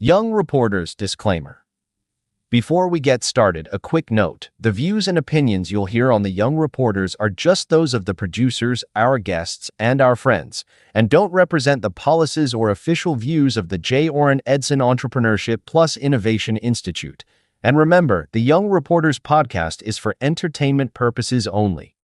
Young Reporters Disclaimer. Before we get started, a quick note. The views and opinions you'll hear on the Young Reporters are just those of the producers, our guests, and our friends, and don't represent the policies or official views of the Orin Edson Entrepreneurship plus Innovation Institute. And remember, the Young Reporters podcast is for entertainment purposes only.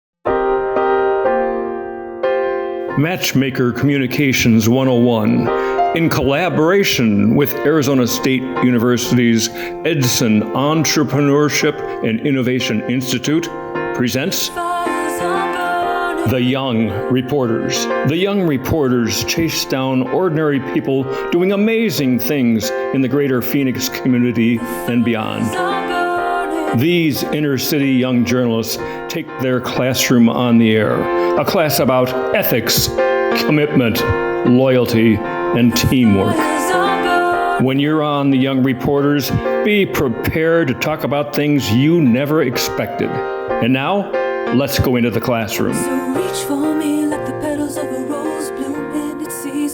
Matchmaker Communications 101, in collaboration with Arizona State University's Edson Entrepreneurship and Innovation Institute, presents The Young Reporters. The Young Reporters chase down ordinary people doing amazing things in the greater Phoenix community and beyond. These inner-city young journalists take their classroom on the air, a class about ethics, commitment, loyalty, and teamwork. When you're on The Young Reporters, be prepared to talk about things you never expected. And now, let's go into the classroom.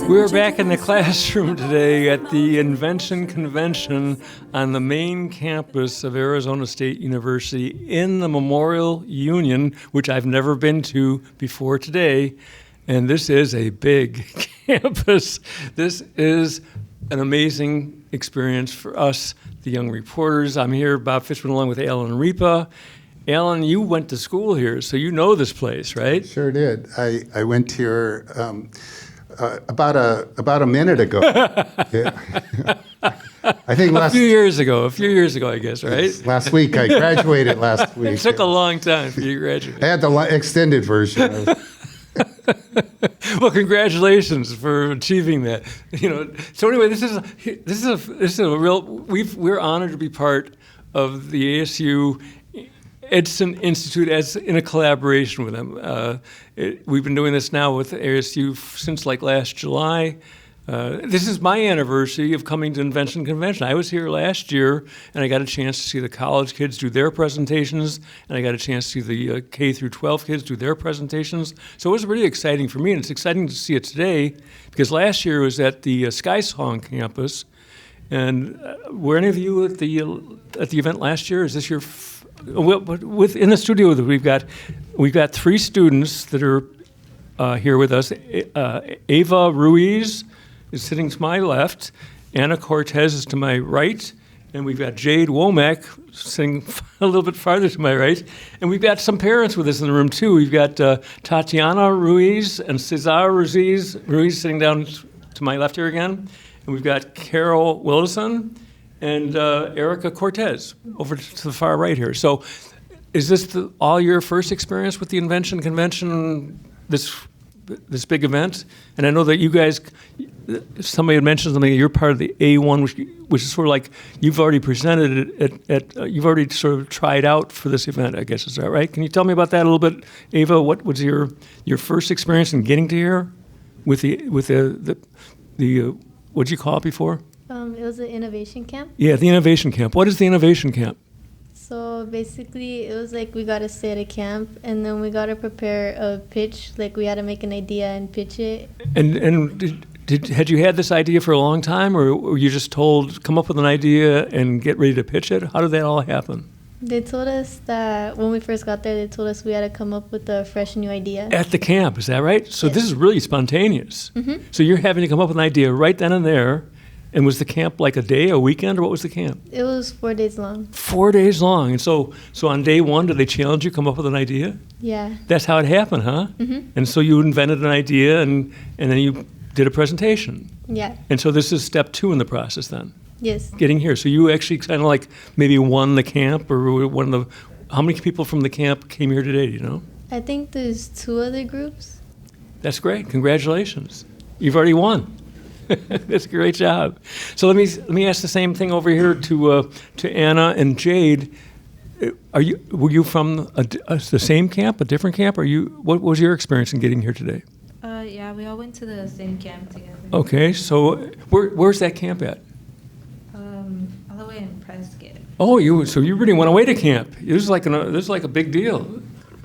We're back in the classroom today at the Invention Convention on the main campus of Arizona State University in the Memorial Union, which I've never been to before today. And this is a big campus. This is an amazing experience for us, the Young Reporters. I'm here, Bob Fishman, along with Alan Ripa. Alan, you went to school here, so you know this place, right? Sure did. I went here about a minute ago. Yeah. I think a few years ago, I guess, right? Last week. I graduated last week. It took a long time for you to graduate. I had the extended version. Well, congratulations for achieving that. So anyway, this is a real. We're honored to be part of the ASU Edson Institute as in a collaboration with them. We've been doing this now with ASU since like last July. This is my anniversary of coming to Invention Convention. I was here last year, and I got a chance to see the college kids do their presentations, and I got a chance to see the K through 12 kids do their presentations. So it was really exciting for me, and it's exciting to see it today, because last year it was at the Sky Song campus. And were any of you at the event last year? Is this your in the studio? We've got three students that are here with us. Ava Ruiz is sitting to my left, Anna Cortez is to my right, and we've got Jade Womack sitting a little bit farther to my right. And we've got some parents with us in the room too. We've got Tatiana Ruiz and Cesar Ruiz sitting down to my left here again. And we've got Carol Wilson and Erica Cortez over to the far right here. So is this all your first experience with the Invention Convention, this big event? And I know that you guys, somebody had mentioned something, you're part of the A1, which is sort of like you've already presented it you've already sort of tried out for this event, I guess. Is that right? Can you tell me about that a little bit? Ava, what was your first experience in getting to here with the what did you call it before? It was the Innovation Camp. Yeah, the Innovation Camp. What is the Innovation Camp? So basically, it was like we got to stay at a camp, and then we got to prepare a pitch. Like we had to make an idea and pitch it. And had you had this idea for a long time, or were you just told, come up with an idea and get ready to pitch it? How did that all happen? They told us that when we first got there, they told us we had to come up with a fresh new idea. At the camp, is that right? So Yes. This is really spontaneous. Mm-hmm. So you're having to come up with an idea right then and there. And was the camp like a day, a weekend, or what was the camp? It was 4 days long. 4 days long. And so on day one, did they challenge you to come up with an idea? Yeah. That's how it happened, huh? Mm-hmm. And so you invented an idea, and then you did a presentation. Yeah. And so this is step 2 in the process then? Yes. Getting here. So you actually kind of like maybe won the camp, or one of the, how many people from the camp came here today, do you know? I think there's 2 other groups. That's great. Congratulations. You've already won. That's a great job. So let me ask the same thing over here to Anna and Jade. Were you from the same camp, a different camp? What was your experience in getting here today? Yeah, we all went to the same camp together. Okay, so where's that camp at? All the way in Prescott. Oh, so you really went away to camp. This is like a big deal.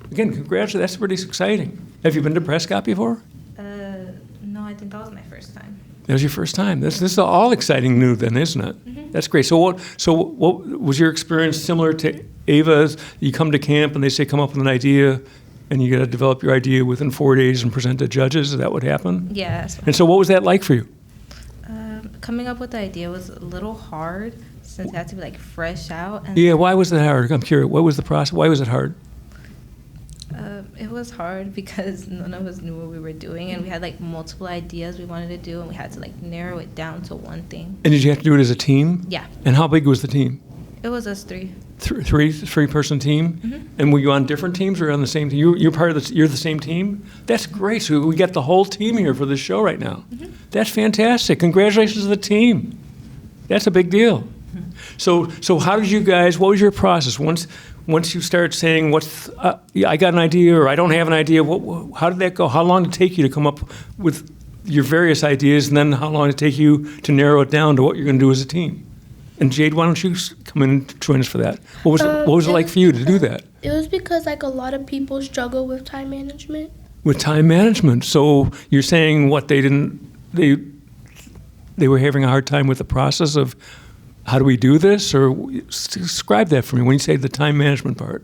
Again, congratulations. That's pretty exciting. Have you been to Prescott before? No, I think that was my first time. That was your first time. This is all exciting new then, isn't it? That's great. So what was your experience similar to Ava's? You come to camp and they say come up with an idea, and you got to develop your idea within 4 days and present to judges. Is that what happened? Yeah. That's And so what was that like for you? coming up with the idea was a little hard since it had to be like fresh out. And Yeah, why was that hard? I'm curious. What was the process? Why was it hard? it was hard because none of us knew what we were doing, and we had like multiple ideas we wanted to do, and we had to like narrow it down to one thing. And did you have to do it as a team? Yeah. And how big was the team? It was us three. Three-person team? And were you on different teams or on the same team? You're part of you're the same team? That's great. So we got the whole team here for this show right now. That's fantastic. Congratulations to the team. That's a big deal. So how did you guys, what was your process? Once you start saying, I got an idea or I don't have an idea, how did that go? How long did it take you to come up with your various ideas, and then how long did it take you to narrow it down to what you're going to do as a team? And Jade, why don't you come in and join us for that? What was it like for you to do that? It was because like a lot of people struggle with time management. With time management. So you're saying they were having a hard time with the process of how do we do this? Or describe that for me when you say the time management part.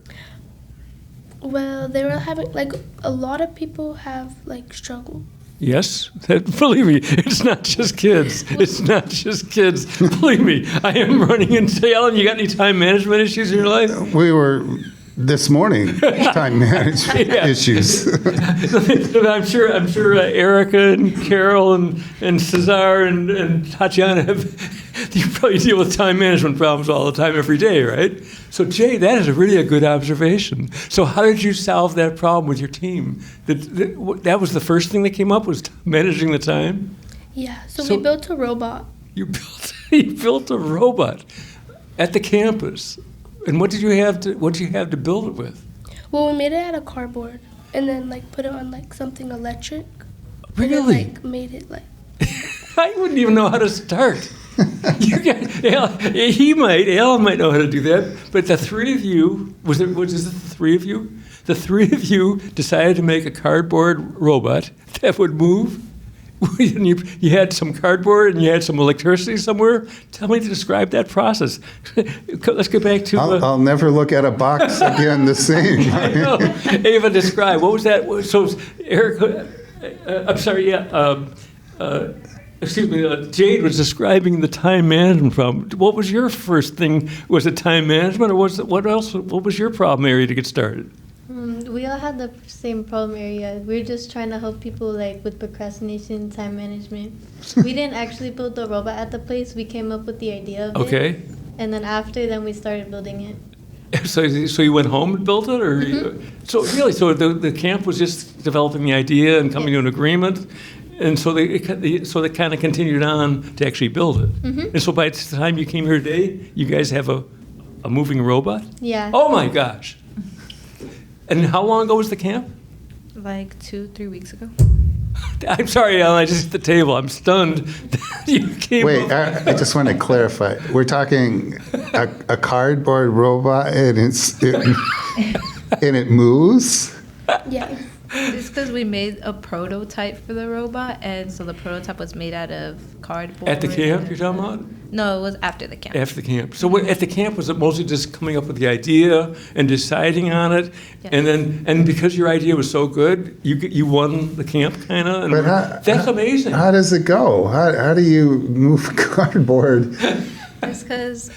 Well, they were having like a lot of people have like struggle. Yes, believe me, it's not just kids. It's not just kids. Believe me, I am running into Alan. You got any time management issues in your life? We were this morning time management issues. I'm sure Erica and Carol and Cesar and Tatiana you probably deal with time management problems all the time, every day, right? So Jay, that is really a good observation. So how did you solve that problem with your team? That was the first thing that came up, was managing the time? Yeah, so we built a robot. You built a robot at the campus. And what did you have to build it with? Well, we made it out of cardboard and then like put it on like something electric. Really? And then, like made it like I wouldn't even know how to start. Alan might know how to do that, but the three of you, was it the three of you? The three of you decided to make a cardboard robot that would move. You had some cardboard and you had some electricity somewhere. Tell me to describe that process. Let's get back to... I'll never look at a box again the same. I know. Ava, describe. What was that? So, Eric, I'm sorry, excuse me, Jade was describing the time management problem. What was your first thing? Was it time management, or what else? What was your problem area to get started? We all had the same problem area. We were just trying to help people like with procrastination, time management. We didn't actually build the robot at the place. We came up with the idea of it. And then we started building it. So you went home and built it, or so the camp was just developing the idea and coming to an agreement. And so they kind of continued on to actually build it. And so by the time you came here today, you guys have a moving robot? Yeah. Oh my gosh. And how long ago was the camp? Like 2-3 weeks ago. I'm sorry, Alan, I just hit the table. I'm stunned. You came Wait, I just want to clarify. We're talking a cardboard robot and it moves? yeah. It's because we made a prototype for the robot, and so the prototype was made out of cardboard. At the camp you're talking about? No, it was after the camp. After the camp. So at the camp, was it mostly just coming up with the idea and deciding on it? Yes. And because your idea was so good, you won the camp, kind of? That's amazing. How does it go? How do you move cardboard? It's because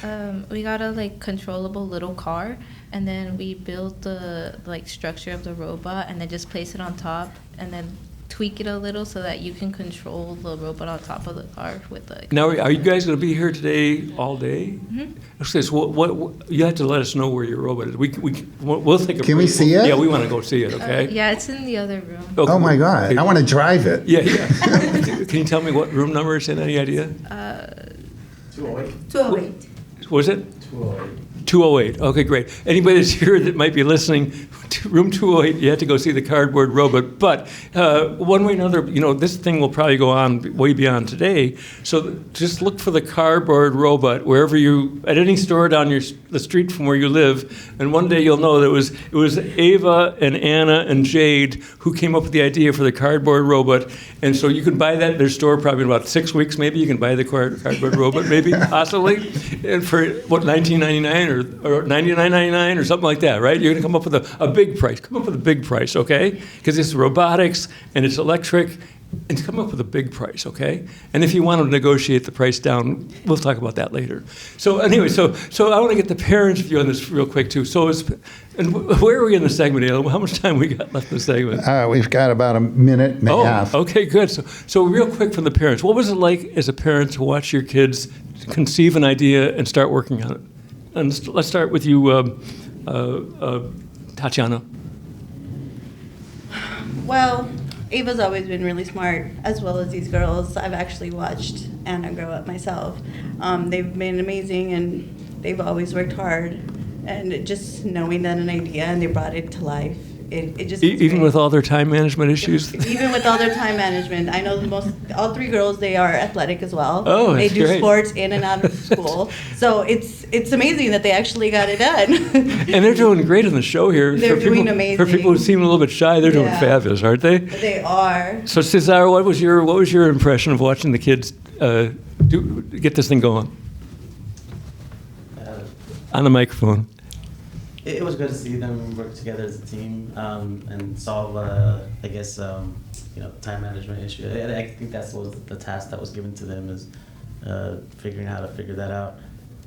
we got a like controllable little car, and then we built the like structure of the robot, and then just place it on top, and then tweak it a little so that you can control the robot on top of the car with the. Now, are you guys going to be here today all day? Okay, so what you have to let us know where your robot is. We'll take a. Can we see it? Yeah, we want to go see it. Okay. Yeah, it's in the other room. Okay. Oh my God! Okay. I want to drive it. Yeah. Can you tell me what room number it's in? Any idea? 208. Was it? 208. 208. Okay, great. Anybody that's here that might be listening, room 208, you had to go see the cardboard robot. But one way or another, this thing will probably go on way beyond today. So just look for the cardboard robot wherever at any store down the street from where you live. And one day you'll know that it was Ava and Anna and Jade who came up with the idea for the cardboard robot. And so you can buy that at their store probably in about 6 weeks. Maybe you can buy the cardboard robot, maybe possibly, and for what, $19.99 or $99.99 or something like that, right? You're going to come up with a big price. Come up with a big price, okay? Because it's robotics and it's electric, and come up with a big price, okay? And if you want to negotiate the price down, we'll talk about that later. So anyway, so I want to get the parents' view on this real quick too. And where are we in the segment, Alan? How much time we got left in the segment? We've got about a minute and a half. Okay, good. So real quick from the parents, what was it like as a parent to watch your kids conceive an idea and start working on it? And let's start with you, Tatiana. Well, Ava's always been really smart, as well as these girls. I've actually watched Anna grow up myself. They've been amazing, and they've always worked hard. And just knowing that an idea, and they brought it to life. It just even with all their time management issues. Even with all their time management, I know all three girls, they are athletic as well. Oh, that's They do great. sports in and out of school, so it's amazing that they actually got it done. And they're doing great on the show here. They're for people, doing amazing. For people who seem a little bit shy, they're doing Yeah. fabulous, aren't they? They are. So Cesar, what was your impression of watching the kids get this thing going? On the microphone. It was good to see them work together as a team and solve, I guess, time management issue. I think that's what was the task that was given to them is figuring how to figure that out.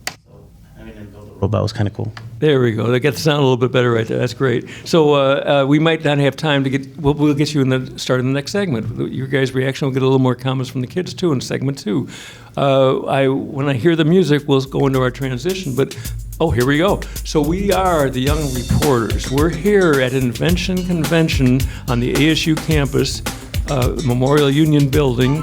So having them build a robot was kind of cool. There we go. That gets the sound a little bit better right there. That's great. So we might not have time to get. We'll get you in the start of the next segment. Your guys' reaction will get a little more comments from the kids too in segment 2. When I hear the music, we'll go into our transition. But here we go. So we are the Young Reporters. We're here at Invention Convention on the ASU campus, Memorial Union Building.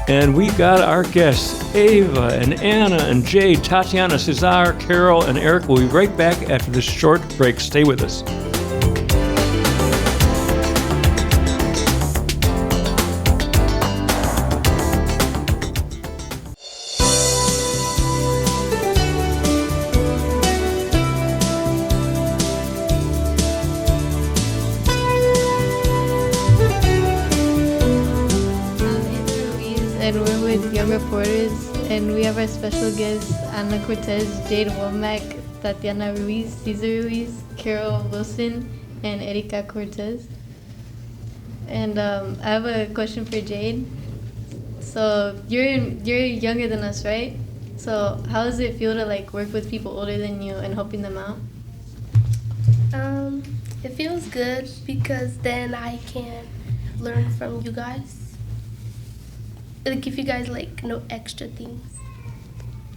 And we got our guests, Ava and Anna and Jade, Tatiana, Cesar, Carol, and Eric. We'll be right back after this short break. Stay with us. And we're with Young Reporters, and we have our special guests, Ana Cortez, Jade Womack, Tatiana Ruiz, Cesar Ruiz, Carol Wilson, and Erika Cortez. And I have a question for Jade. So you're younger than us, right? So how does it feel to work with people older than you and helping them out? It feels good because then I can learn from you guys. If you guys know extra things.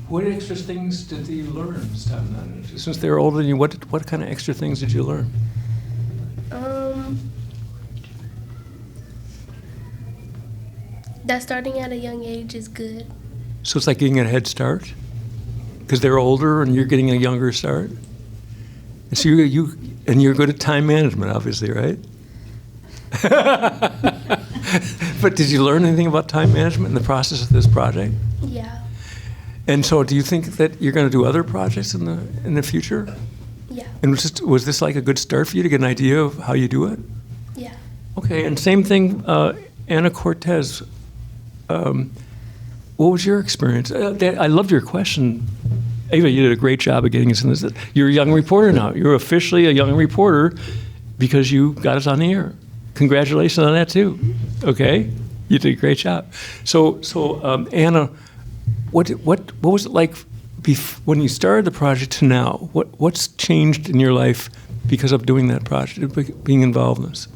What extra things did you learn, since they were older than you? What kind of extra things did you learn? That starting at a young age is good. So it's like getting a head start, because they're older and you're getting a younger start. And so you're good at time management, obviously, right? But did you learn anything about time management in the process of this project? Yeah. And so, do you think that you're going to do other projects in the future? Yeah. And was this like a good start for you to get an idea of how you do it? Yeah. Okay. And same thing, Ana Cortez. What was your experience? I loved your question. Ava, you did a great job of getting us in this. You're a young reporter now. You're officially a young reporter because you got us on the air. Congratulations on that too. Okay, you did a great job. So Anna, what was it like when you started the project to now? What's changed in your life because of doing that project, being involved in this?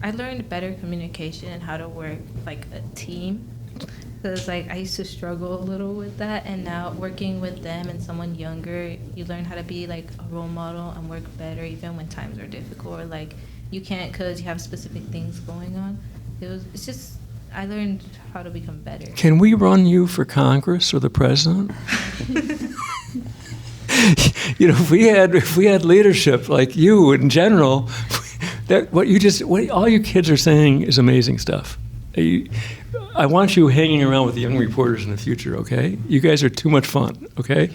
I learned better communication and how to work like a team. Because I used to struggle a little with that, and now working with them and someone younger, you learn how to be like a role model and work better even when times are difficult, or you can't because you have specific things going on. It's just, I learned how to become better. Can we run you for Congress or the president? you know, if we had leadership like you in general, all you kids are saying is amazing stuff. I want you hanging around with the young reporters in the future, okay? You guys are too much fun, okay?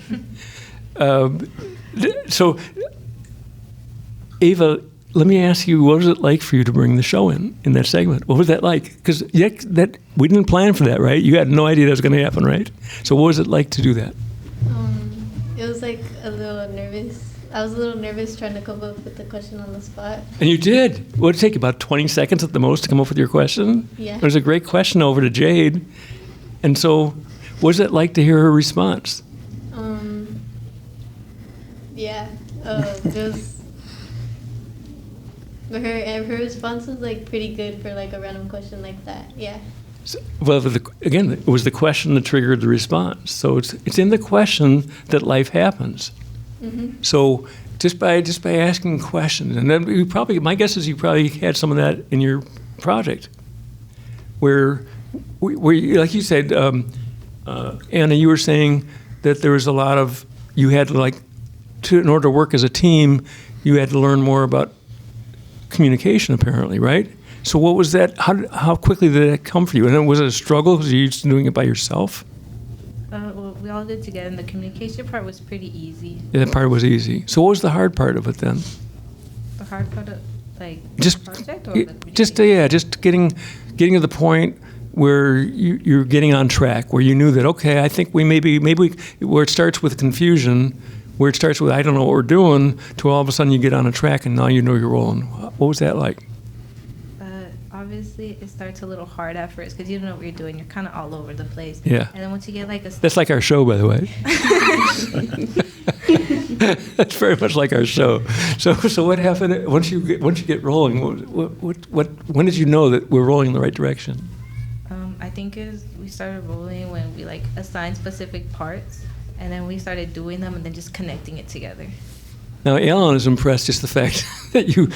So, Ava, let me ask you, what was it like for you to bring the show in that segment? What was that like? Because we didn't plan for that, right? You had no idea that was going to happen, right? So what was it like to do that? It was like a little nervous. I was a little nervous trying to come up with the question on the spot. And you did. What did it take, about 20 seconds at the most to come up with your question? Yeah. It was a great question over to Jade. And so what was it like to hear her response? Yeah. Her response was like pretty good for like a random question like that. Yeah. So, well, again, it was the question that triggered the response. So it's in the question that life happens. Mm-hmm. So just by asking questions, and then my guess is you probably had some of that in your project, where like you said, Anna, you were saying that there was a lot of, you had in order to work as a team, you had to learn more about communication, apparently, right? So what was that? How quickly did that come for you? And was it a struggle because you're used to doing it by yourself? Well, we all did together, and the communication part was pretty easy. Yeah, that part was easy. So what was the hard part of it then? The hard part of the project, or just getting to the point where you're getting on track, where you knew that, okay, I think we maybe where it starts with confusion, where it starts with I don't know what we're doing, to all of a sudden you get on a track and now you know you're rolling. What was that like? Obviously, it starts a little hard at first because you don't know what you're doing. You're kind of all over the place. Yeah. And then once you get like a... That's like our show, by the way. That's very much like our show. So what happened once you get rolling? When did you know that we're rolling in the right direction? I think we started rolling when we assigned specific parts, and then we started doing them and then just connecting it together. Now, Alan is impressed just the fact that you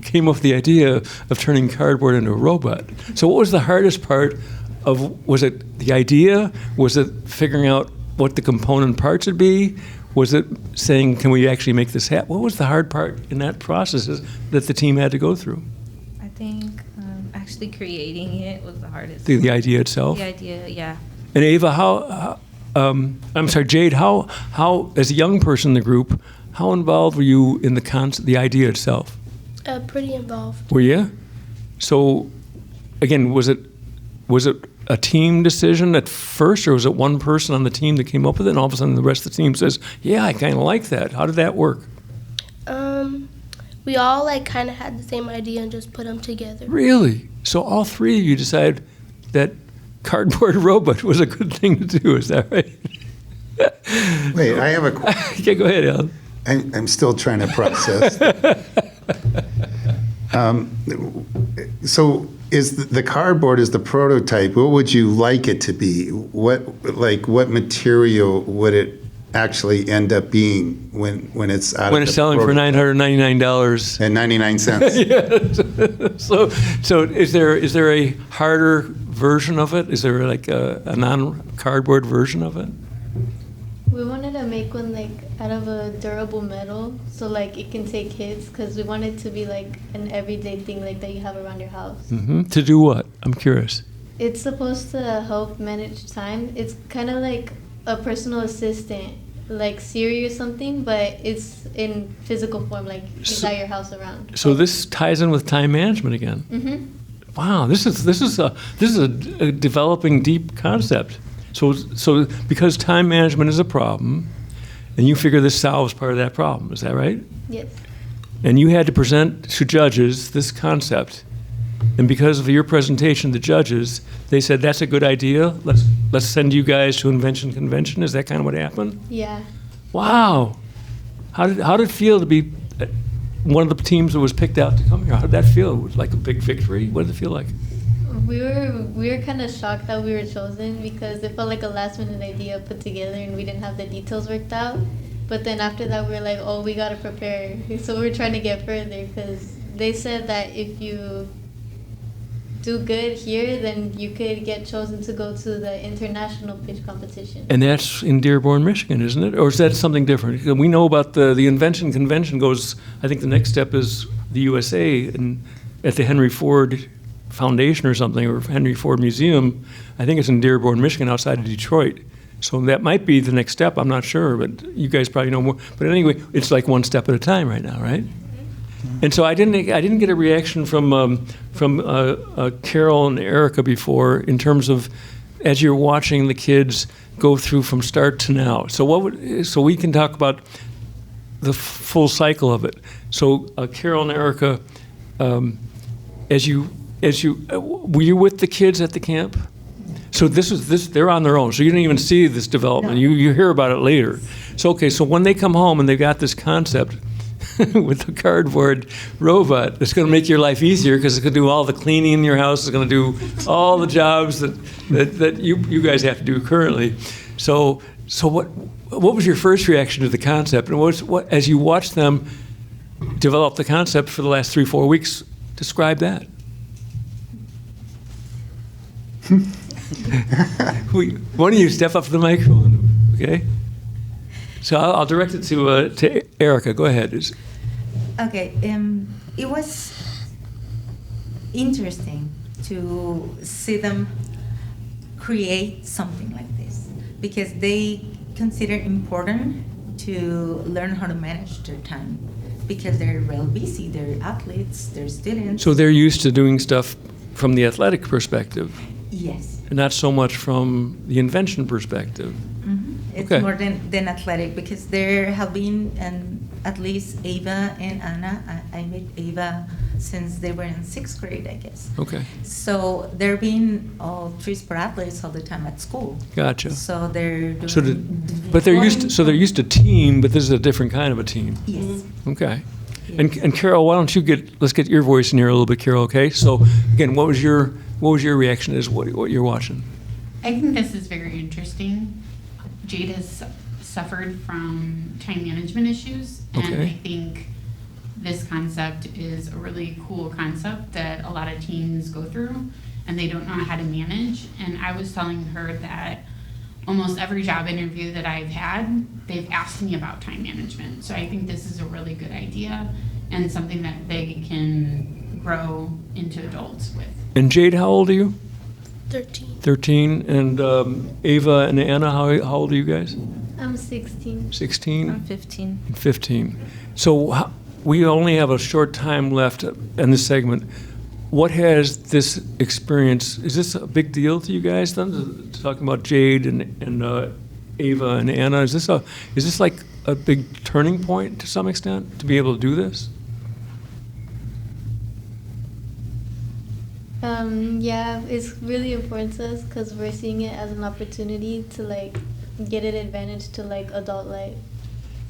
came up with the idea of turning cardboard into a robot. So what was the hardest part was it the idea? Was it figuring out what the component parts would be? Was it saying, can we actually make this happen? What was the hard part in that process that the team had to go through? I think actually creating it was the hardest. The idea itself? The idea, yeah. And Ava, Jade, how as a young person in the group, how involved were you in the idea itself? Pretty involved. Were you? So, again, was it a team decision at first, or was it one person on the team that came up with it, and all of a sudden the rest of the team says, yeah, I kind of like that? How did that work? We all kind of had the same idea and just put them together. Really? So all three of you decided that cardboard robot was a good thing to do, is that right? Wait, I have a question. Okay, go ahead, Alan. I'm still trying to process. So is the cardboard is the prototype? What would you like it to be? What material would it actually end up being when it's out? When it's selling for $999 and 99 cents. Yes. So is there a harder version of it? Is there a non-cardboard version of it? We wanted to make one out of a durable metal, so it can take hits, because we want it to be an everyday thing that you have around your house. Mm-hmm. To do what? I'm curious. It's supposed to help manage time. It's kind of like a personal assistant, like Siri or something, but it's in physical form, inside your house around. So this ties in with time management again. Mm-hmm. Wow, this is a developing deep concept. So because time management is a problem, and you figure this solves part of that problem, is that right? Yes. And you had to present to judges this concept, and because of your presentation to judges, they said that's a good idea. Let's send you guys to Invention Convention. Is that kind of what happened? Yeah. Wow. How did it feel to be one of the teams that was picked out to come here? How did that feel? It was like a big victory. What did it feel like? We were kind of shocked that we were chosen, because it felt like a last-minute idea put together and we didn't have the details worked out. But then after that, we were like, oh, we got to prepare. So we were trying to get further, because they said that if you do good here, then you could get chosen to go to the international pitch competition. And that's in Dearborn, Michigan, isn't it? Or is that something different? We know about the Invention Convention goes, I think the next step is the USA, and at the Henry Ford Foundation or something, or Henry Ford Museum. I think it's in Dearborn, Michigan, outside of Detroit. So that might be the next step. I'm not sure, but you guys probably know more. But anyway, it's like one step at a time right now, right? And so I didn't get a reaction from Carol and Erica before in terms of as you're watching the kids go through from start to now. So we can talk about the full cycle of it. So Carol and Erica, were you with the kids at the camp? So they're on their own. So you didn't even see this development. No. You hear about it later. So when they come home and they've got this concept with the cardboard robot that's going to make your life easier because it's going to do all the cleaning in your house, it's going to do all the jobs that you guys have to do currently. So what was your first reaction to the concept? And what as you watched them develop the concept for the last 3-4 weeks, describe that. One of you step up to the microphone, okay? So I'll direct it to Erica. Go ahead. Okay. It was interesting to see them create something like this because they consider important to learn how to manage their time because they're real busy. They're athletes. They're students. So they're used to doing stuff from the athletic perspective. Yes. And not so much from the invention perspective. Mm-hmm. It's more than athletic because there have been at least Ava and Anna. I met Ava since they were in 6th grade, I guess. Okay. So they're being all 3-sport athletes all the time at school. Gotcha. So they're doing. But they're used to team, but this is a different kind of a team. Yes. Okay. Yes. And Carol, why don't let's get your voice in here a little bit, Carol. Okay. So again, what was your reaction to what you're watching? I think this is very interesting. Jade has suffered from time management issues, and I think this concept is a really cool concept that a lot of teens go through, and they don't know how to manage. And I was telling her that almost every job interview that I've had, they've asked me about time management. So I think this is a really good idea and something that they can grow into adults with. And Jade, how old are you? 13. 13. And Ava and Anna, how old are you guys? I'm 16. 16? I'm 15. 15. So we only have a short time left in this segment. What has this experience, is this a big deal to you guys then? Talking about Jade and Ava and Anna, is this like a big turning point to some extent to be able to do this? Yeah, it's really important to us because we're seeing it as an opportunity to get an advantage to adult life.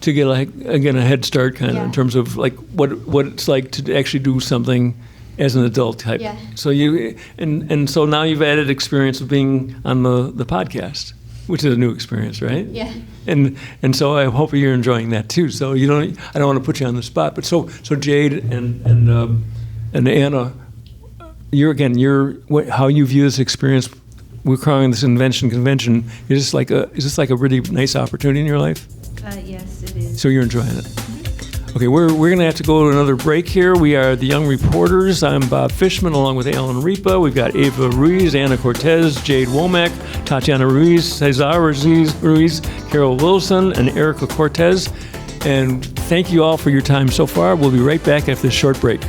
To get again a head start kind of in terms of what it's like to actually do something as an adult type. Yeah. So so now you've added experience of being on the podcast, which is a new experience, right? Yeah. And so I hope you're enjoying that too. So I don't want to put you on the spot, but so Jade and Anna, how you view this experience. We're calling this Invention Convention. Is this like a really nice opportunity in your life? Yes, it is. So you're enjoying it. Okay, we're going to have to go to another break here. We are the Young Reporters. I'm Bob Fishman along with Alan Ripa. We've got Ava Ruiz, Anna Cortez, Jade Womack, Tatiana Ruiz, Cesar Ruiz, Carol Wilson, and Erica Cortez. And thank you all for your time so far. We'll be right back after this short break.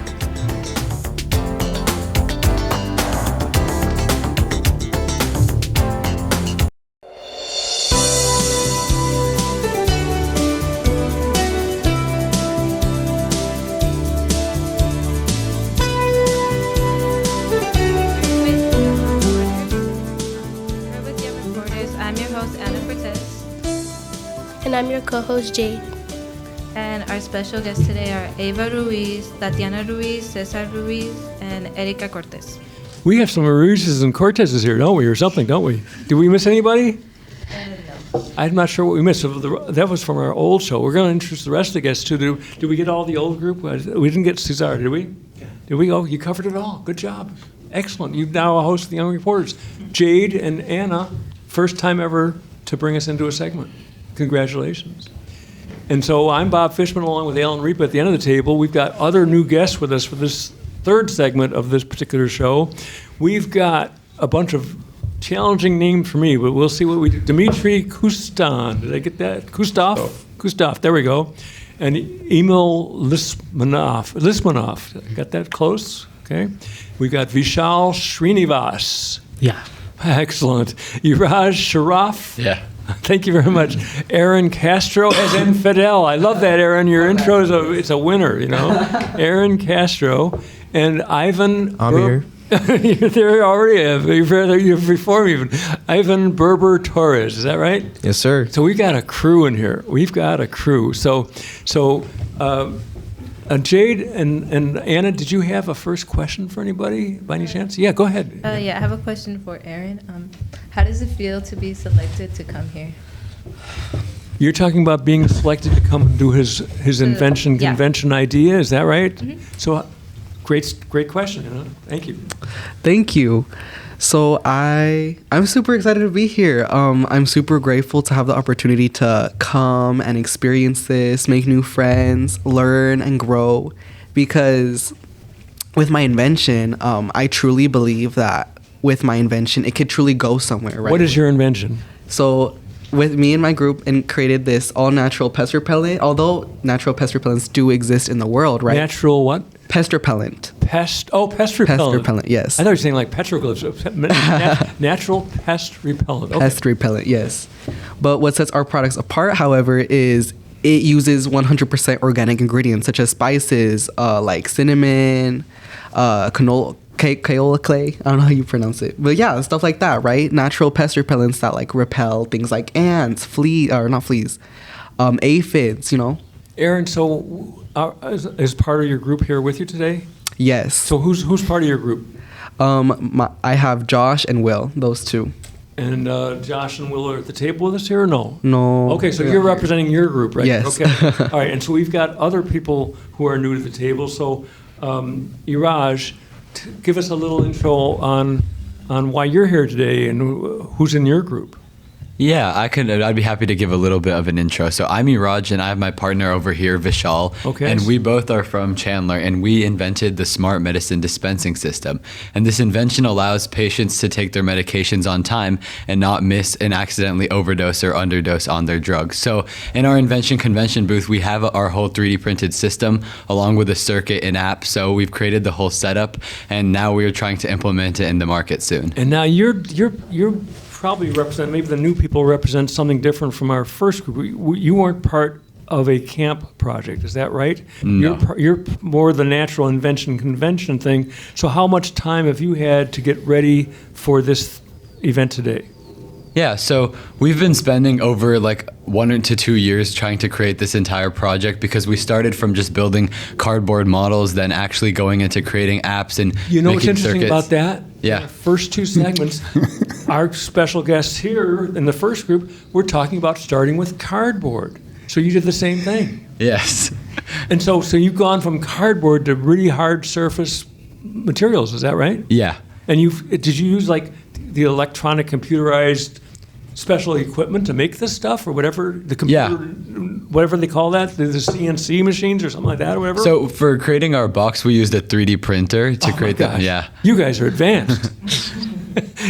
And I'm your co-host, Jade. And our special guests today are Ava Ruiz, Tatiana Ruiz, Cesar Ruiz, and Erica Cortez. We have some Ruizes and Cortezes here, don't we, or something, don't we? Did we miss anybody? No. I'm not sure what we missed. That was from our old show. We're going to introduce the rest of the guests, too. Did we get all the old group? We didn't get Cesar, did we? Yeah. Did we? Oh, you covered it all. Good job. Excellent. You've now hosted the Young Reporters. Jade and Anna, first time ever to bring us into a segment. Congratulations. And so I'm Bob Fishman along with Alan Reap at the end of the table. We've got other new guests with us for this third segment of this particular show. We've got a bunch of challenging names for me, but we'll see what we do. Dmitry Kustan. Did I get that? Kustov. There we go. And Emil Lismanov. Got that close? Okay. We got Vishal Srinivas. Yeah. Excellent. Iraj Sharaf. Yeah. Thank you very much. Aaron Castro as Infidel. I love that, Aaron. Your intro is a winner, you know. Aaron Castro and Ivan. I'm here. You're there already. You're before me even. Ivan Berber Torres. Is that right? Yes, sir. So we've got a crew in here. Jade and Anna, did you have a first question for anybody by any chance? Yeah, go ahead. Yeah, I have a question for Aaron. How does it feel to be selected to come here? You're talking about being selected to come and do his invention convention idea. Is that right? Mm-hmm. So, great question. Anna. Thank you. Thank you. So I'm super excited to be here. I'm super grateful to have the opportunity to come and experience this, make new friends, learn and grow. Because with my invention, I truly believe that with my invention, it could truly go somewhere. Right? What is your invention? So with me and my group and created this all-natural pest repellent. Although natural pest repellents do exist in the world, right? Natural what? Pest repellent. Pest repellent. Pest repellent, yes. I thought you were saying like petroglyphs. Natural pest repellent. Okay. Pest repellent, yes. But what sets our products apart, however, is it uses 100% organic ingredients such as spices like cinnamon, Kaola clay. I don't know how you pronounce it. But yeah, stuff like that, right? Natural pest repellents that like repel things like ants, aphids, you know? Aaron, so is part of your group here with you today? Yes. So who's part of your group? I have Josh and Will, those two. And Josh and Will are at the table with us here or no? No. Okay, so you're representing your group, right? Yes. Okay. All right, and so we've got other people who are new to the table. So Iraj, give us a little intro on why you're here today and who's in your group. Yeah, I'd be happy to give a little bit of an intro. So I'm Iraj, and I have my partner over here, Vishal. Okay. And we both are from Chandler, and we invented the smart medicine dispensing system. And this invention allows patients to take their medications on time and not miss and accidentally overdose or underdose on their drugs. So in our invention convention booth, we have our whole 3D printed system along with a circuit and app. So we've created the whole setup, and now we're trying to implement it in the market soon. And now you're probably represent, maybe the new people represent something different from our first group. You weren't part of a camp project, is that right? No. You're more the natural invention convention thing. So how much time have you had to get ready for this event today? Yeah, so we've been spending over like 1 to 2 years trying to create this entire project because we started from just building cardboard models, then actually going into creating apps and you know what's making interesting circuits. About that? Yeah. The first two segments, our special guests here in the first group, we're talking about starting with cardboard. So you did the same thing. Yes. And so you've gone from cardboard to really hard surface materials, is that right? Yeah. And did you use like the electronic computerized special equipment to make this stuff or whatever, the computer, whatever they call that, the CNC machines or something like that or whatever? So for creating our box, we used a 3D printer to create that. Yeah. You guys are advanced.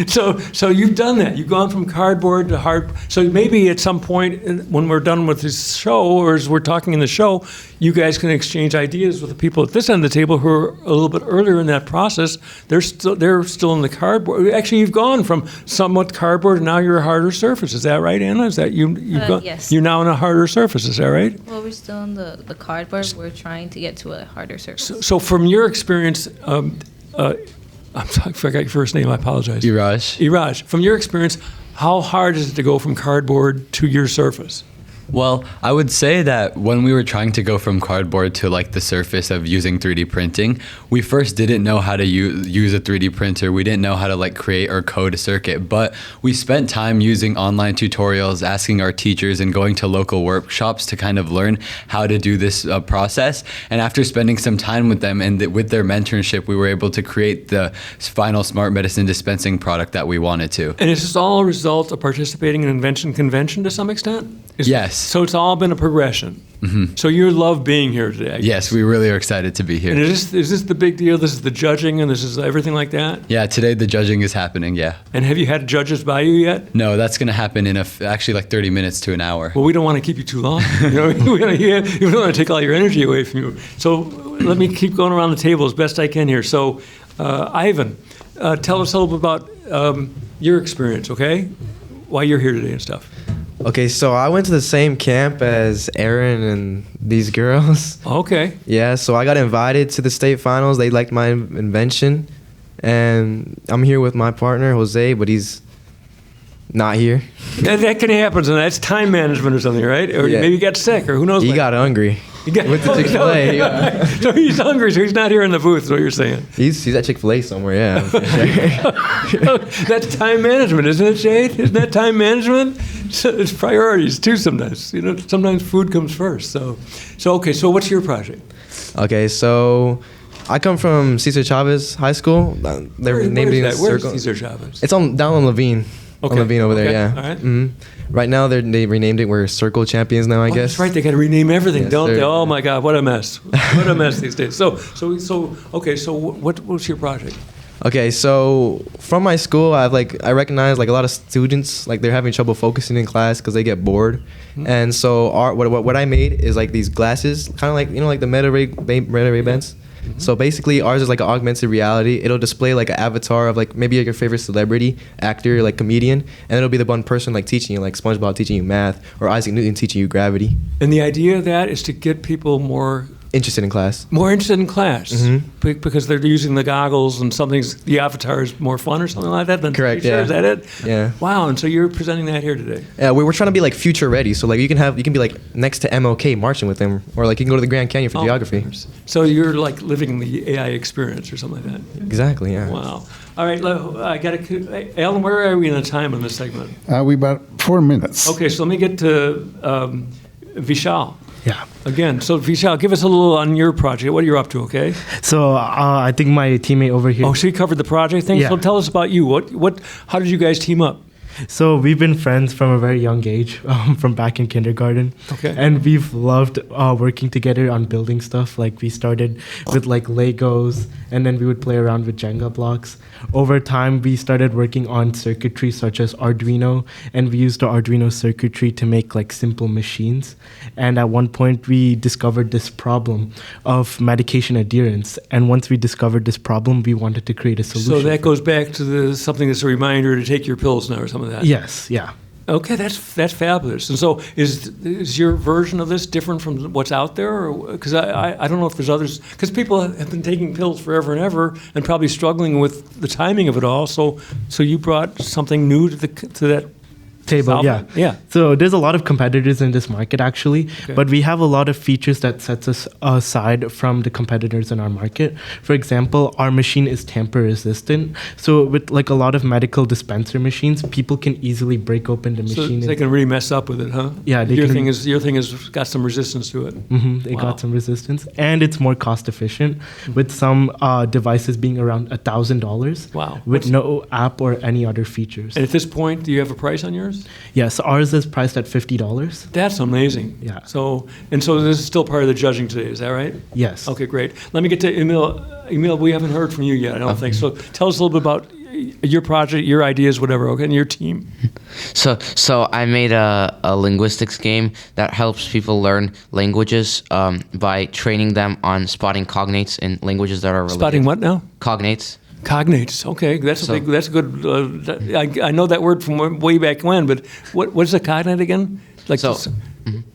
So you've done that. You've gone from cardboard to hard. So maybe at some point when we're done with this show, or as we're talking in the show, you guys can exchange ideas with the people at this end of the table who are a little bit earlier in that process. They're still in the cardboard. Actually, you've gone from somewhat cardboard and now you're a harder surface. Is that right, Anna? Is that yes. You're now in a harder surface. Is that right? Well, we're still in the cardboard. We're trying to get to a harder surface. So from your experience, I forgot your first name. I apologize. Iraj. From your experience, how hard is it to go from cardboard to your surface? Well, I would say that when we were trying to go from cardboard to like the surface of using 3D printing, we first didn't know how to use a 3D printer. We didn't know how to like create or code a circuit, but we spent time using online tutorials, asking our teachers and going to local workshops to kind of learn how to do this process. And after spending some time with them and with their mentorship, we were able to create the final smart medicine dispensing product that we wanted to. And is this all a result of participating in Invention Convention to some extent? Yes. So it's all been a progression. Mm-hmm. So you love being here today. Yes, we really are excited to be here. And is this the big deal? This is the judging and this is everything like that? Yeah, today the judging is happening, yeah. And have you had judges by you yet? No, that's going to happen in actually like 30 minutes to an hour. Well, we don't want to keep you too long. We don't want to take all your energy away from you. So let me keep going around the table as best I can here. So Ivan, tell us a little bit about your experience, okay? Why you're here today and stuff. Okay, so I went to the same camp as Aaron and these girls. Okay. Yeah, so I got invited to the state finals. They liked my invention. And I'm here with my partner, Jose, but he's not here. That can happen, and that's time management or something, right? Or maybe he got sick, or who knows. He got hungry. With the Chick-fil-A. No. So he's hungry, so he's not here in the booth, is what you're saying. He's at Chick-fil-A somewhere, yeah. That's time management, isn't it, Jade? Isn't that time management? It's priorities, too, sometimes. You know, sometimes food comes first. So okay, so what's your project? Okay, so I come from Cesar Chavez High School. They're named it Where's Cesar Chavez? It's down on Levine. Okay. On Levine over there, yeah. All right. Mm-hmm. Right now, they renamed it. We're Circle Champions now, I guess. That's right. They got to rename everything, Yes, don't sir. they? Oh my God, what a mess! What a mess these days. So okay. So what's your project? Okay, so from my school, I recognize like a lot of students like they're having trouble focusing in class because they get bored, and so what I made is like these glasses, kind of like like the Meta Ray-Bans. So basically, ours is like an augmented reality. It'll display like an avatar of like maybe your favorite celebrity, actor, like comedian, and it'll be the one person like teaching you, like SpongeBob teaching you math, or Isaac Newton teaching you gravity. And the idea of that is to get people more interested in class. More interested in class, because they're using the goggles and the avatar is more fun or something like that. Than Correct. Yeah. Yeah. Is that it? Yeah. Wow. And so you're presenting that here today. Yeah, we're trying to be like future ready. So like you can be like next to MLK marching with him, or like you can go to the Grand Canyon for geography. So you're like living the AI experience or something like that. Exactly. Yeah. Wow. All right. I got to. Alan, where are we in the time on this segment? We about 4 minutes. Okay. So let me get to Vishal. Yeah. Again, so Vishal, give us a little on your project. What are you up to, okay? So I think my teammate over here. Oh, so you covered the project thing? Yeah. So tell us about you. How did you guys team up? So we've been friends from a very young age, from back in kindergarten. Okay. And we've loved working together on building stuff. Like we started with like Legos, and then we would play around with Jenga blocks. Over time, we started working on circuitry such as Arduino, and we used the Arduino circuitry to make like simple machines. And at one point, we discovered this problem of medication adherence. And once we discovered this problem, we wanted to create a solution. So that goes back to something that's a reminder to take your pills now or something like that? Yes, yeah. Okay, that's fabulous. And so is your version of this different from what's out there? Because I don't know if there's others. Because people have been taking pills forever and ever and probably struggling with the timing of it all. So you brought something new to that table, yeah. So there's a lot of competitors in this market actually, but we have a lot of features that sets us aside from the competitors in our market. For example, our machine is tamper resistant. So with like a lot of medical dispenser machines, people can easily break open the machine. So they can really mess up with it, huh? Yeah. Your thing has got some resistance to it. They got some resistance, and it's more cost efficient with some devices being around $1,000. Wow. With no app or any other features. And at this point, do you have a price on yours? Yes, ours is priced at $50. That's amazing. Yeah. So this is still part of the judging today, is that right? Yes. Okay, great. Let me get to Emil. Emil, we haven't heard from you yet, I don't think. So tell us a little bit about your project, your ideas, whatever, okay, and your team. So I made a linguistics game that helps people learn languages by training them on spotting cognates in languages that are related. Spotting what now? Cognates. Cognates. Okay, that's a good. I know that word from way back when, but what is a cognate again? Like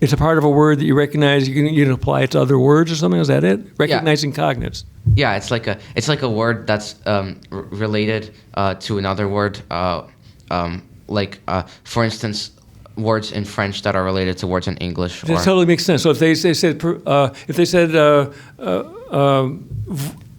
it's a part of a word that you recognize. You can apply it to other words or something. Is that it? Recognizing cognates. Yeah, it's like a word that's related to another word. For instance, words in French that are related to words in English. That totally makes sense. So if they said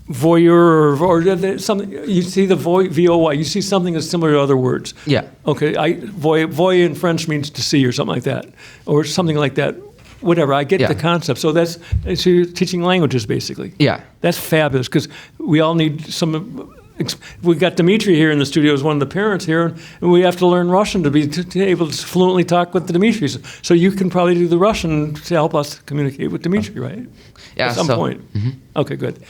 voyeur or something, you see the voy, you see something that's similar to other words. Yeah. Okay. Voy in French means to see or something like that, or something like that. Whatever. I get the concept. So so you're teaching languages basically. Yeah. That's fabulous because we all need some. We got Dimitri here in the studio as one of the parents here, and we have to learn Russian to be able to fluently talk with the Dimitris. So you can probably do the Russian to help us communicate with Dimitri, right? Yeah. At some point. Mm-hmm. Okay, good.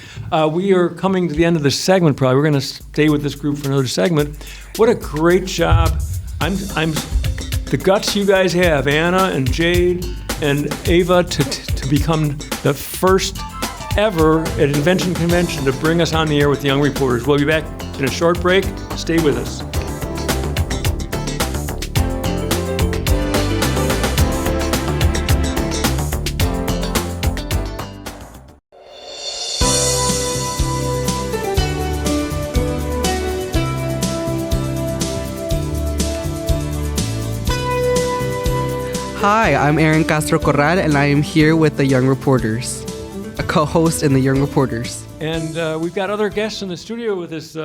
We are coming to the end of this segment. Probably we're going to stay with this group for another segment. What a great job! I'm the guts you guys have, Anna and Jade and Ava, to become the first ever at Invention Convention to bring us on the air with the Young Reporters. We'll be back in a short break. Stay with us. Hi, I'm Aaron Castro Corral, and I am here with the Young Reporters, a co-host in the Young Reporters. And we've got other guests in the studio with us,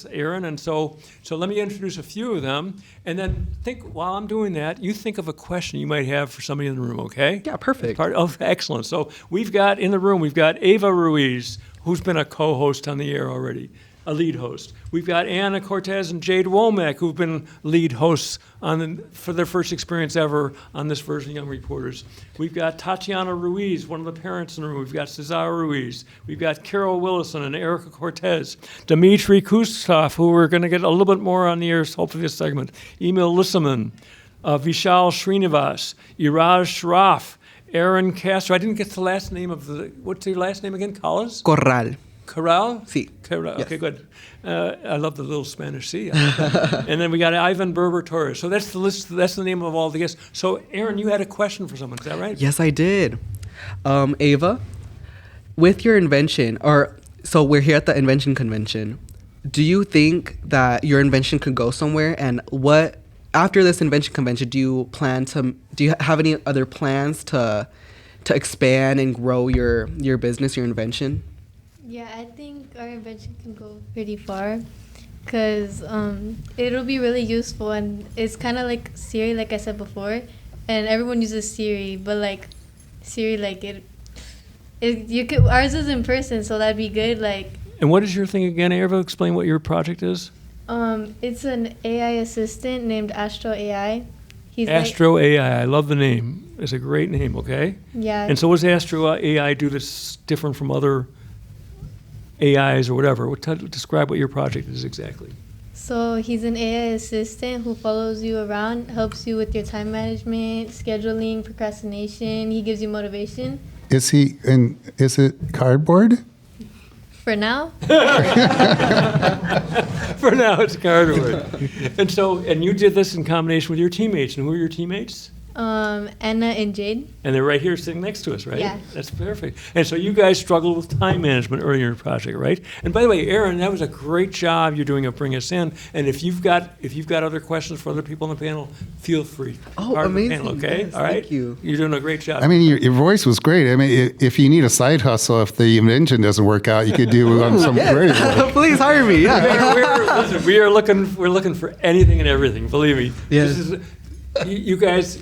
Aaron. And so let me introduce a few of them, and then while I'm doing that, you think of a question you might have for somebody in the room. Okay? Yeah, perfect. Excellent. So we've got Ava Ruiz, who's been a co-host on the air already, a lead host. We've got Anna Cortez and Jade Womack, who've been lead hosts for their first experience ever on this version of Young Reporters. We've got Tatiana Ruiz, one of the parents in the room. We've got Cesar Ruiz. We've got Carol Willison and Erica Cortez. Dimitri Kustov, who we're going to get a little bit more on the air, hopefully this segment. Emil Lissaman, Vishal Srinivas, Iraj Sharaf, Aaron Castro. I didn't get the last name what's your last name again? Collis? Corral. Corral? Sí. Corral. Yes. Okay, good. I love the little Spanish C. And then we got Ivan Berber Torres. So that's the list. That's the name of all the guests. So, Aaron, you had a question for someone. Is that right? Yes, I did. Ava, with your invention, so we're here at the Invention Convention. Do you think that your invention could go somewhere? And after this Invention Convention, do you have any other plans to expand and grow your business, your invention? Yeah, I think our invention can go pretty far because it'll be really useful, and it's kind of like Siri, like I said before, and everyone uses Siri, but like Siri, like ours is in person, so that'd be good. Like. And what is your thing again, Ava? Explain what your project is. It's an AI assistant named Astro AI. Astro AI. I love the name. It's a great name. Okay. Yeah. And so, what does Astro AI do that's different from other AIs or whatever? Describe what your project is exactly. So he's an AI assistant who follows you around, helps you with your time management, scheduling, procrastination. He gives you motivation. Is it cardboard? For now. For now, it's cardboard. And you did this in combination with your teammates. And who are your teammates? Anna and Jade. And they're right here sitting next to us, right? Yeah. That's perfect. And so you guys struggled with time management earlier in your project, right? And by the way, Aaron, that was a great job you're doing of bringing us in. And if you've got other questions for other people on the panel, feel free. Oh, amazing. Panel, okay? Yes, all right? thank you. You're doing a great job. I mean, your voice was great. I mean, if you need a side hustle, if the invention doesn't work out, you could do some great work. Please hire me. Yeah. Listen, we're looking for anything and everything. Believe me. Yes. This is, you guys.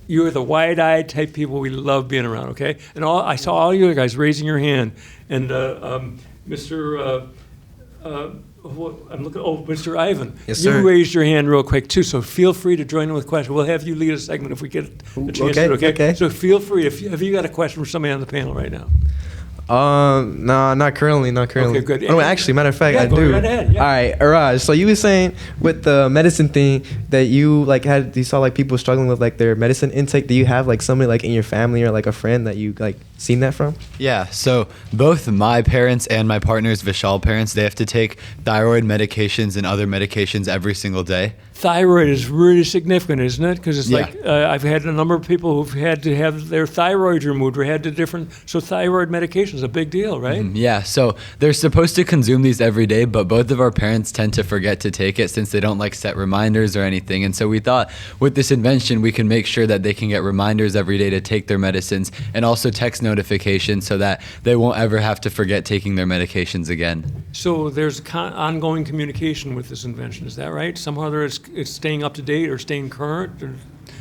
You're the wide-eyed type people we love being around, okay? And I saw all you guys raising your hand. And Mr. Mr. Ivan, yes, you sir. raised your hand real quick too, so feel free to join in with questions. We'll have you lead a segment if we get a chance to, okay? So feel free. Have you got a question for somebody on the panel right now? No, not currently. Okay, good. Oh, actually, matter of fact, Yeah, I go do. right ahead, yeah. All right, Iraj. So you were saying with the medicine thing that you saw like people struggling with like their medicine intake. Do you have like somebody like in your family or like a friend that you like seen that from? Yeah, so both my parents and my partner's Vishal parents, they have to take thyroid medications and other medications every single day. Thyroid is really significant, isn't it? Because it's like I've had a number of people who've had to have their thyroid removed or had to different. So thyroid medication is a big deal, right? Yeah, so they're supposed to consume these every day, but both of our parents tend to forget to take it since they don't like set reminders or anything. And so we thought with this invention, we can make sure that they can get reminders every day to take their medicines and also text notifications so that they won't ever have to forget taking their medications again. So there's ongoing communication with this invention, is that right? Somehow it's staying up to date or staying current? Or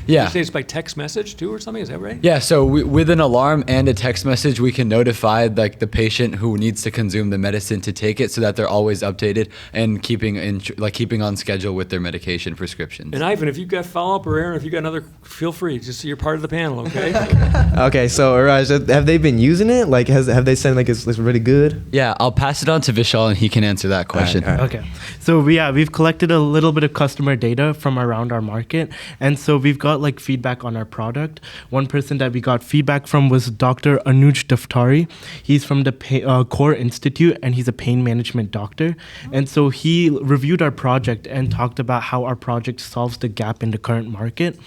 Yeah. You say it's by text message too or something, is that right? Yeah, so with an alarm and a text message, we can notify like the patient who needs to consume the medicine to take it so that they're always updated and keeping on schedule with their medication prescriptions. And Ivan, if you've got follow-up, or Aaron, if you've got another, feel free. Just you're part of the panel, okay? Okay, so Raj, have they been using it? Like, have they said like it's really good? Yeah, I'll pass it on to Vishal and he can answer that question. All right. Okay, so we've collected a little bit of customer data from around our market, and so we've got like feedback on our product. One person that we got feedback from was Dr. Anuj Daftari. He's from the Core Institute, and he's a pain management doctor. And so he reviewed our project and talked about how our project solves the gap in the current market.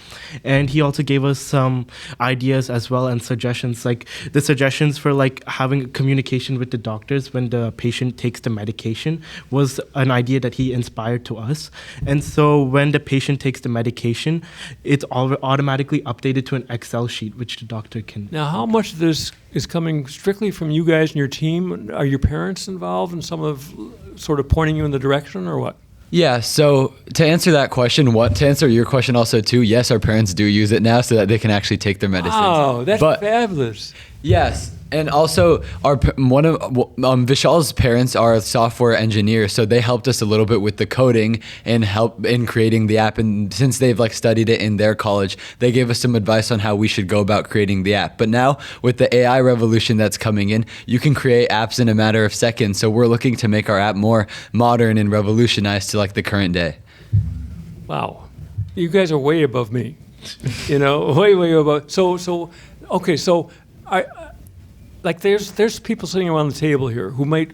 And he also gave us some ideas as well and suggestions, like the suggestions for like having communication with the doctors when the patient takes the medication was an idea that he inspired to us. And so when the patient takes the medication, it's automatically updated to an Excel sheet, which the doctor can. Now, how much of this is coming strictly from you guys and your team? Are your parents involved in some of sort of pointing you in the direction, or what? Yeah, so to answer that question, to answer your question also too, yes, our parents do use it now so that they can actually take their medicines. Oh, that's fabulous. Yes, and also one of Vishal's parents are software engineers, so they helped us a little bit with the coding and help in creating the app. And since they've like studied it in their college, they gave us some advice on how we should go about creating the app. But now with the AI revolution that's coming in, you can create apps in a matter of seconds. So we're looking to make our app more modern and revolutionized to like the current day. Wow, you guys are way above me. Way above. So okay, so. There's people sitting around the table here who might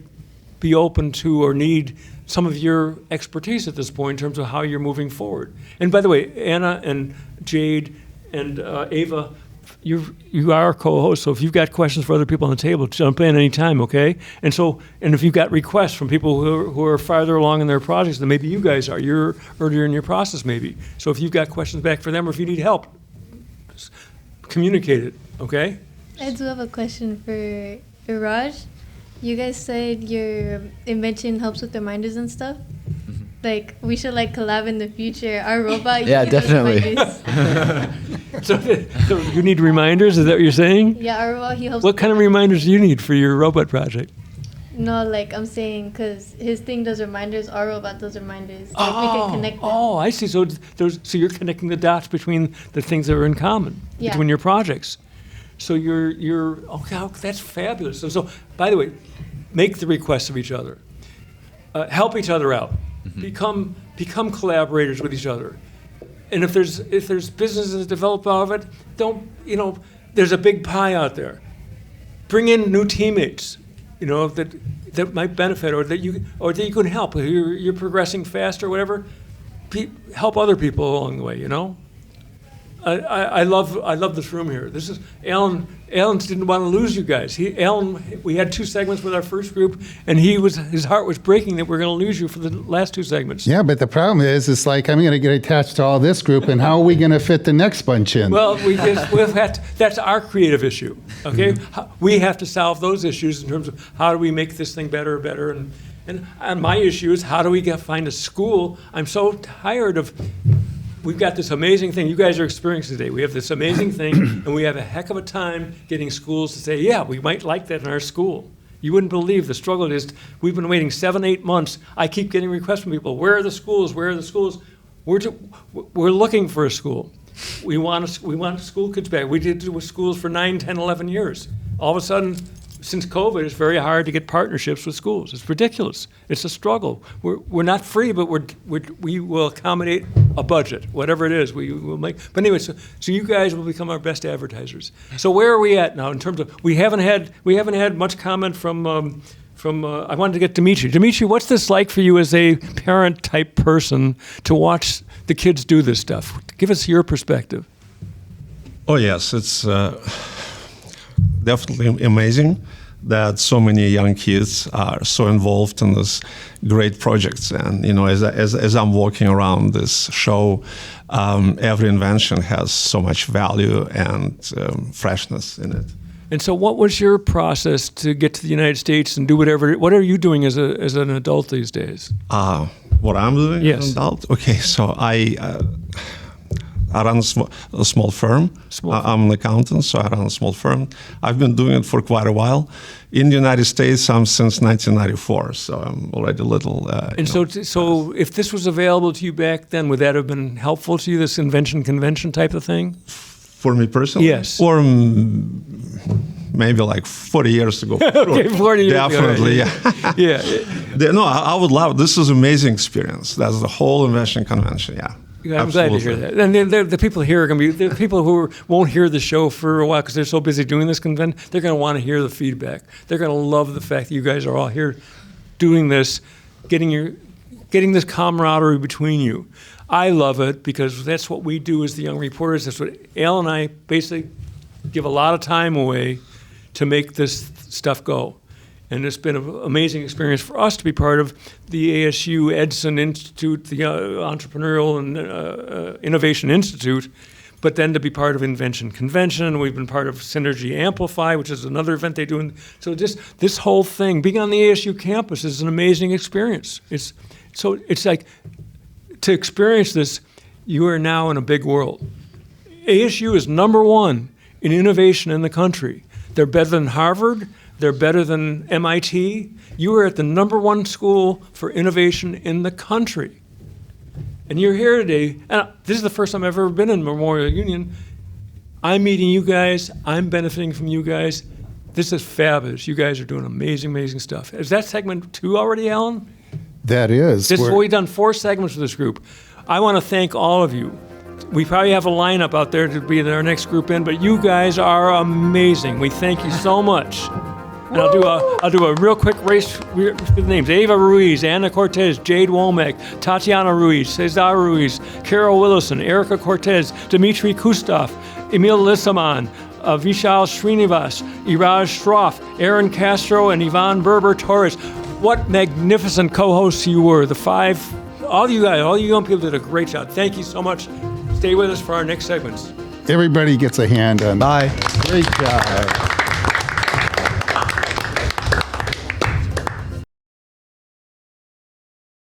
be open to or need some of your expertise at this point in terms of how you're moving forward. And by the way, Anna and Jade and Ava, you are our co-hosts, so if you've got questions for other people on the table, jump in anytime, okay? And if you've got requests from people who are farther along in their projects than maybe you guys are, you're earlier in your process maybe. So if you've got questions back for them or if you need help, communicate it, okay? I do have a question for Raj. You guys said your invention helps with reminders and stuff. Mm-hmm. Like, we should like collab in the future. Our robot. Yeah, definitely. So you need reminders? Is that what you're saying? Yeah, our robot, he helps. What kind of reminders do you need for your robot project? No, like I'm saying, because his thing does reminders, our robot does reminders. Like we can connect them. Oh, I see. So you're connecting the dots between the things that are in common between your projects. So you're okay. That's fabulous. So by the way, make the requests of each other. Help each other out. Mm-hmm. Become collaborators with each other. And if there's businesses that develop out of it, there's a big pie out there. Bring in new teammates, that might benefit or that you can help. You're progressing fast or whatever. Help other people along the way. I love this room here. This is Alan. Alan didn't want to lose you guys. We had 2 segments with our first group, and his heart was breaking that we're going to lose you for the last 2 segments. Yeah, but the problem is, it's like I'm going to get attached to all this group, and how are we going to fit the next bunch in? Well, that's our creative issue. Okay, we have to solve those issues in terms of how do we make this thing better, and my issue is how do we find a school? I'm so tired of. We've got this amazing thing you guys are experiencing today. We have this amazing thing, and we have a heck of a time getting schools to say, yeah, we might like that in our school. You wouldn't believe the struggle it is. We've been waiting 7-8 months. I keep getting requests from people, where are the schools? Where are the schools? We're looking for a school. We want school kids back. We did with schools for 9, 10, 11 years. All of a sudden, since COVID, it's very hard to get partnerships with schools. It's ridiculous. It's a struggle. We're not free, but we will accommodate a budget, whatever it is. We will make. But anyway, so you guys will become our best advertisers. So where are we at now in terms of we haven't had much comment from. I wanted to get Dimitri. Dimitri, what's this like for you as a parent-type person to watch the kids do this stuff? Give us your perspective. Oh, yes. It's definitely amazing that so many young kids are so involved in this great projects. And, as I'm walking around this show, every invention has so much value and freshness in it. And so what was your process to get to the United States and do whatever? What are you doing as an adult these days? What I'm doing yes. as an adult? Okay, so I run a small firm. I'm an accountant, so I run a small firm. I've been doing it for quite a while. In the United States, I'm since 1994, so I'm already a little... So if this was available to you back then, would that have been helpful to you, this invention convention type of thing? For me personally? Yes. Or maybe like 40 years ago. Okay, 40 years Definitely, ago. Yeah. No, I would love it. This is an amazing experience. That's the whole invention convention, yeah. I'm glad to hear that. And the people here are going to be, the people who won't hear the show for a while because they're so busy doing this convention, they're going to want to hear the feedback. They're going to love the fact that you guys are all here doing this, getting this camaraderie between you. I love it because that's what we do as the young reporters. That's what Al and I basically give a lot of time away to make this stuff go. And it's been an amazing experience for us to be part of the ASU Edson Institute, the Entrepreneurial and Innovation Institute, but then to be part of Invention Convention. We've been part of Synergy Amplify, which is another event they do. So just this whole thing, being on the ASU campus is an amazing experience. It's like, to experience this, you are now in a big world. ASU is #1 in innovation in the country. They're better than Harvard. They're better than MIT. You are at the #1 school for innovation in the country. And you're here today, and this is the first time I've ever been in Memorial Union. I'm meeting you guys. I'm benefiting from you guys. This is fabulous. You guys are doing amazing, amazing stuff. Is that segment 2 already, Alan? That is. We've done 4 segments for this group. I want to thank all of you. We probably have a lineup out there to be our next group in, but you guys are amazing. We thank you so much. And I'll do a real quick race with the names. Ava Ruiz, Anna Cortez, Jade Womack, Tatiana Ruiz, Cesar Ruiz, Carol Willison, Erica Cortez, Dmitry Kustov, Emil Lissaman, Vishal Srinivas, Iraj Shroff, Aaron Castro, and Yvonne Berber Torres. What magnificent co-hosts you were. All you guys, all you young people did a great job. Thank you so much. Stay with us for our next segments. Everybody gets a hand on. Bye. Great job.